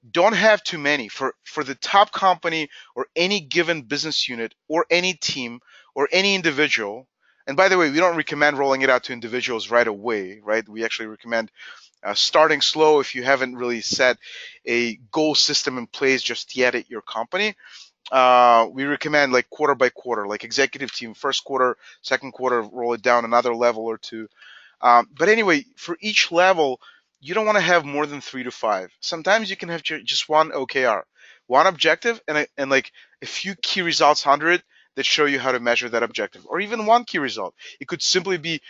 don't have too many. For the top company or any given business unit or any team or any individual, And by the way, we don't recommend rolling it out to individuals right away, right? We actually recommend starting slow if you haven't really set a goal system in place just yet at your company. We recommend like quarter by quarter, like executive team, first quarter, second quarter, roll it down another level or two. But anyway, for each level, you don't want to have more than 3 to 5. Sometimes you can have just one OKR, one objective, and like a few key results under it that show you how to measure that objective, or even one key result. It could simply be,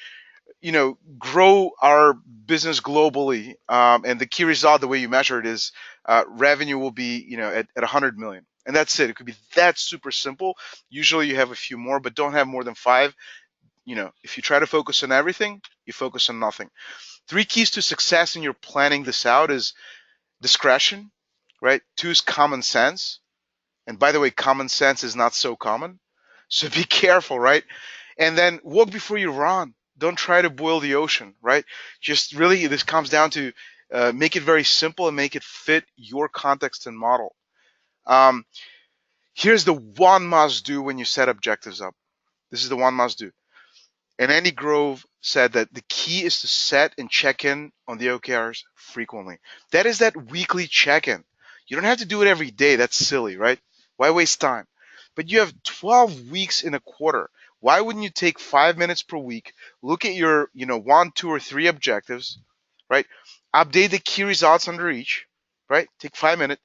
grow our business globally, and the key result, the way you measure it is revenue will be, at 100 million. And that's it. It could be that super simple. Usually you have a few more, but don't have more than 5. If you try to focus on everything, you focus on nothing. 3 keys to success in your planning this out is discretion, right? 2 is common sense. And by the way, common sense is not so common. So be careful, right? And then walk before you run. Don't try to boil the ocean, right? Just really, this comes down to make it very simple and make it fit your context and model. Um, Here's the one must do when you set objectives up. This is the one must do. And Andy Grove said that the key is to set and check in on the OKRs frequently. That is that weekly check in. You don't have to do it every day. That's silly, right? Why waste time? But you have 12 weeks in a quarter. Why wouldn't you take 5 minutes per week, look at your, 1, 2, or 3 objectives, right? Update the key results under each, right? Take 5 minutes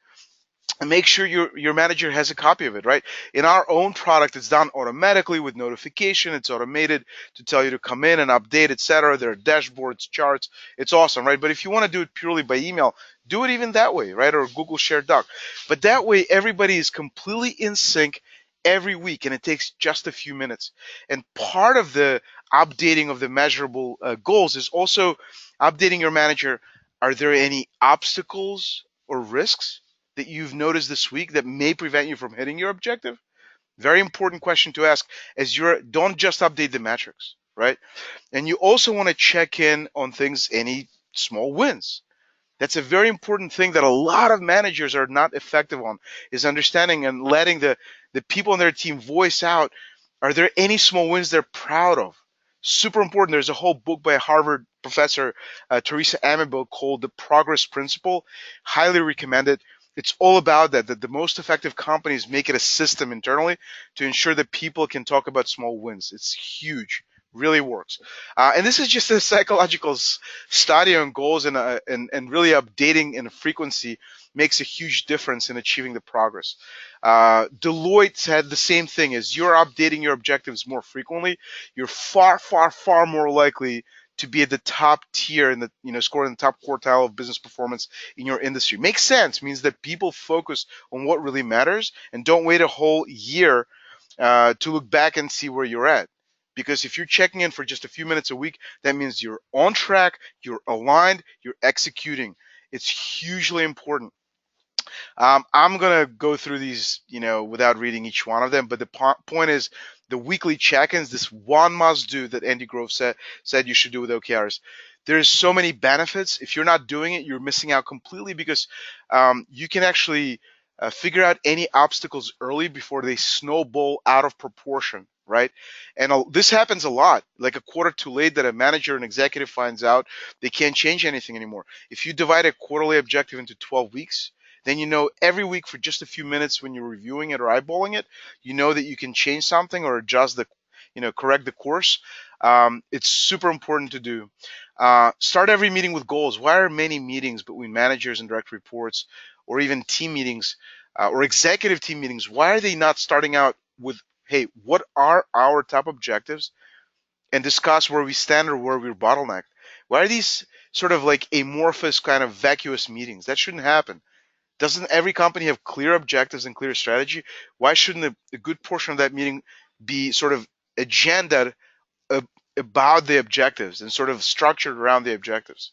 and make sure your manager has a copy of it, right? In our own product, it's done automatically with notification. It's automated to tell you to come in and update, etc. There are dashboards, charts. It's awesome, right? But if you want to do it purely by email, do it even that way, right? Or Google Shared Doc. But that way, everybody is completely in sync every week, and it takes just a few minutes. And part of the updating of the measurable goals is also updating your manager. Are there any obstacles or risks that you've noticed this week that may prevent you from hitting your objective? Very important question to ask, as don't just update the metrics, right? And you also want to check in on things, any small wins. That's a very important thing that a lot of managers are not effective on, is understanding and letting the people on their team voice out, are there any small wins they're proud of? Super important. There's a whole book by a Harvard professor, Teresa Amabile, called The Progress Principle. Highly recommend it. It's all about that the most effective companies make it a system internally to ensure that people can talk about small wins. It's huge. Really works. And this is just a psychological study on goals, and really updating in frequency makes a huge difference in achieving the progress. Deloitte said the same thing: as you're updating your objectives more frequently, you're far, far, far more likely to be at the top tier in the, score in the top quartile of business performance in your industry. Makes sense. Means that people focus on what really matters and don't wait a whole year to look back and see where you're at. Because if you're checking in for just a few minutes a week, that means you're on track, you're aligned, you're executing. It's hugely important. I'm gonna go through these, without reading each one of them. But the point is, the weekly check-ins. This one must do that Andy Grove said you should do with OKRs. There's so many benefits. If you're not doing it, you're missing out completely, because you can actually figure out any obstacles early before they snowball out of proportion, right? And this happens a lot. Like a quarter too late that a manager and executive finds out they can't change anything anymore. If you divide a quarterly objective into 12 weeks, then every week for just a few minutes when you're reviewing it or eyeballing it, that you can change something or adjust correct the course. It's super important to do. Start every meeting with goals. Why are many meetings between managers and direct reports, or even team meetings, or executive team meetings, why are they not starting out with, hey, what are our top objectives, and discuss where we stand or where we're bottlenecked? Why are these sort of like amorphous kind of vacuous meetings? That shouldn't happen. Doesn't every company have clear objectives and clear strategy? Why shouldn't a good portion of that meeting be sort of agenda about the objectives and sort of structured around the objectives?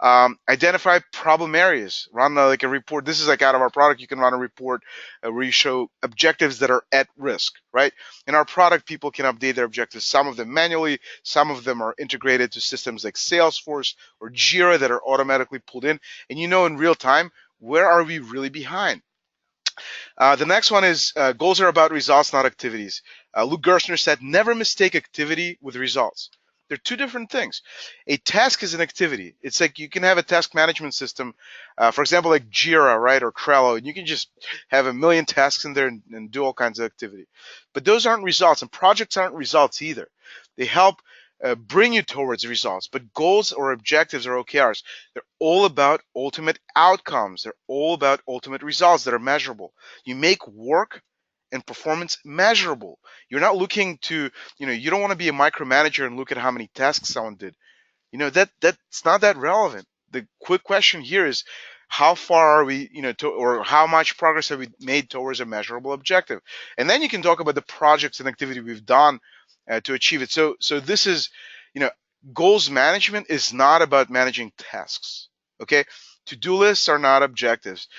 Identify problem areas. Run like a report. This is like out of our product. You can run a report where you show objectives that are at risk, right? In our product, people can update their objectives. Some of them manually. Some of them are integrated to systems like Salesforce or Jira that are automatically pulled in. And in real time, where are we really behind? The next one is goals are about results, not activities. Luke Gerstner said, never mistake activity with results. They're two different things. A task is an activity. It's like you can have a task management system, for example, like Jira, right, or Trello, and you can just have a million tasks in there and do all kinds of activity. But those aren't results, and projects aren't results either. They help bring you towards results, but goals or objectives or OKRs, they're all about ultimate outcomes. They're all about ultimate results that are measurable. You make work and performance measurable. You're not looking to, you don't want to be a micromanager and look at how many tasks someone did. That's not that relevant. The quick question here is, how far are we, or how much progress have we made towards a measurable objective? And then you can talk about the projects and activity we've done to achieve it. So this is, you know, goals management is not about managing tasks. Okay, to-do lists are not objectives.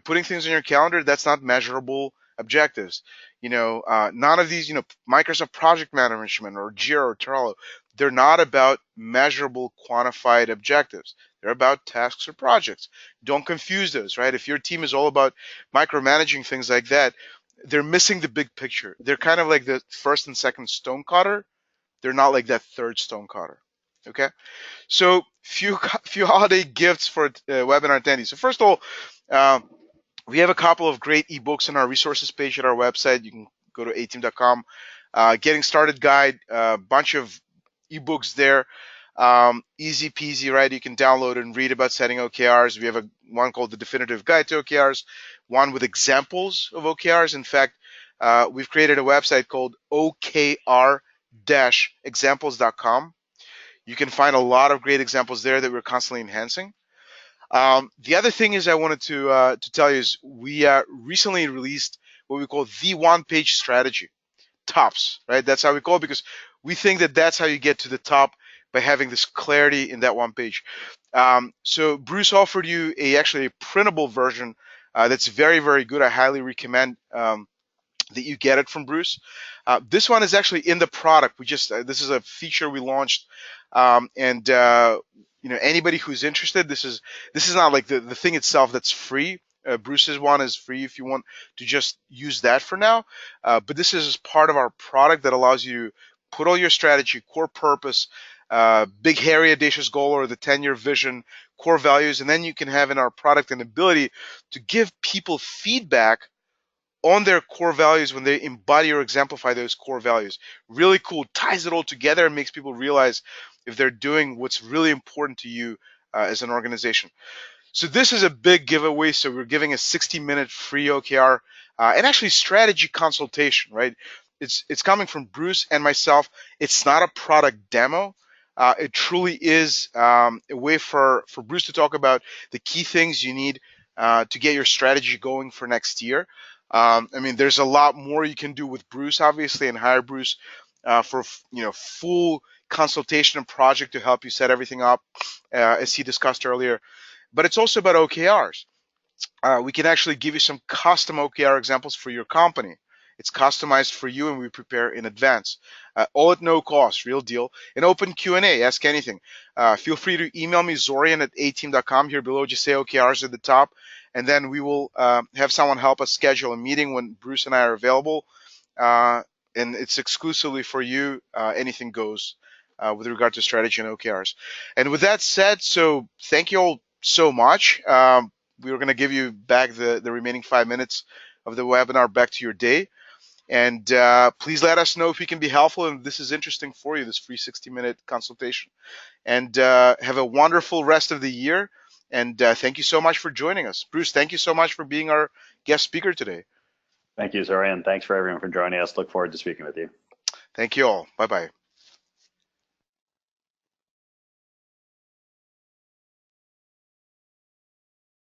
Putting things on your calendar, that's not measurable objectives. None of these, Microsoft Project Management or Jira or Trello, they're not about measurable, quantified objectives. They're about tasks or projects. Don't confuse those, right? If your team is all about micromanaging things like that, they're missing the big picture. They're kind of like the first and second stonecutter. They're not like that third stonecutter. Okay. So few holiday gifts for webinar attendees. So first of all, we have a couple of great ebooks on our resources page at our website. You can go to atiim.com. Getting started guide, a bunch of ebooks there. Easy peasy, right? You can download and read about setting OKRs. We have one called the Definitive Guide to OKRs, one with examples of OKRs. In fact, we've created a website called OKR-examples.com. You can find a lot of great examples there that we're constantly enhancing. The other thing is I wanted to tell you is we recently released what we call the Onepage strategy, TOPS, right? That's how we call it because we think that that's how you get to the top by having this clarity in that one page. So Bruce offered you actually a printable version that's very, very good. I highly recommend that you get it from Bruce. This one is actually in the product. This is a feature we launched, and anybody who's interested, this is not like the thing itself that's free. Bruce's one is free if you want to just use that for now, but this is part of our product that allows you to put all your strategy, core purpose, big hairy audacious goal or the 10-year vision, core values, and then you can have in our product an ability to give people feedback on their core values when they embody or exemplify those core values. Really cool, ties it all together and makes people realize if they're doing what's really important to you as an organization. So this is a big giveaway. So we're giving a 60-minute free OKR and actually strategy consultation, right? It's coming from Bruce and myself. It's not a product demo. It truly is a way for Bruce to talk about the key things you need to get your strategy going for next year. There's a lot more you can do with Bruce, obviously, and hire Bruce for full consultation and project to help you set everything up, as he discussed earlier. But it's also about OKRs. We can actually give you some custom OKR examples for your company. It's customized for you, and we prepare in advance. All at no cost, real deal. An open Q&A, ask anything. Feel free to email me, Zorian at atiim.com. Here below, just say OKRs at the top, and then we will have someone help us schedule a meeting when Bruce and I are available. And it's exclusively for you. Anything goes with regard to strategy and OKRs. And with that said, so thank you all so much. We were going to give you back the remaining 5 minutes of the webinar back to your day. And please let us know if we can be helpful and this is interesting for you, this free 60-minute consultation. And have a wonderful rest of the year. And thank you so much for joining us. Bruce, thank you so much for being our guest speaker today. Thank you, Zorian. Thanks for everyone for joining us. Look forward to speaking with you. Thank you all. Bye-bye.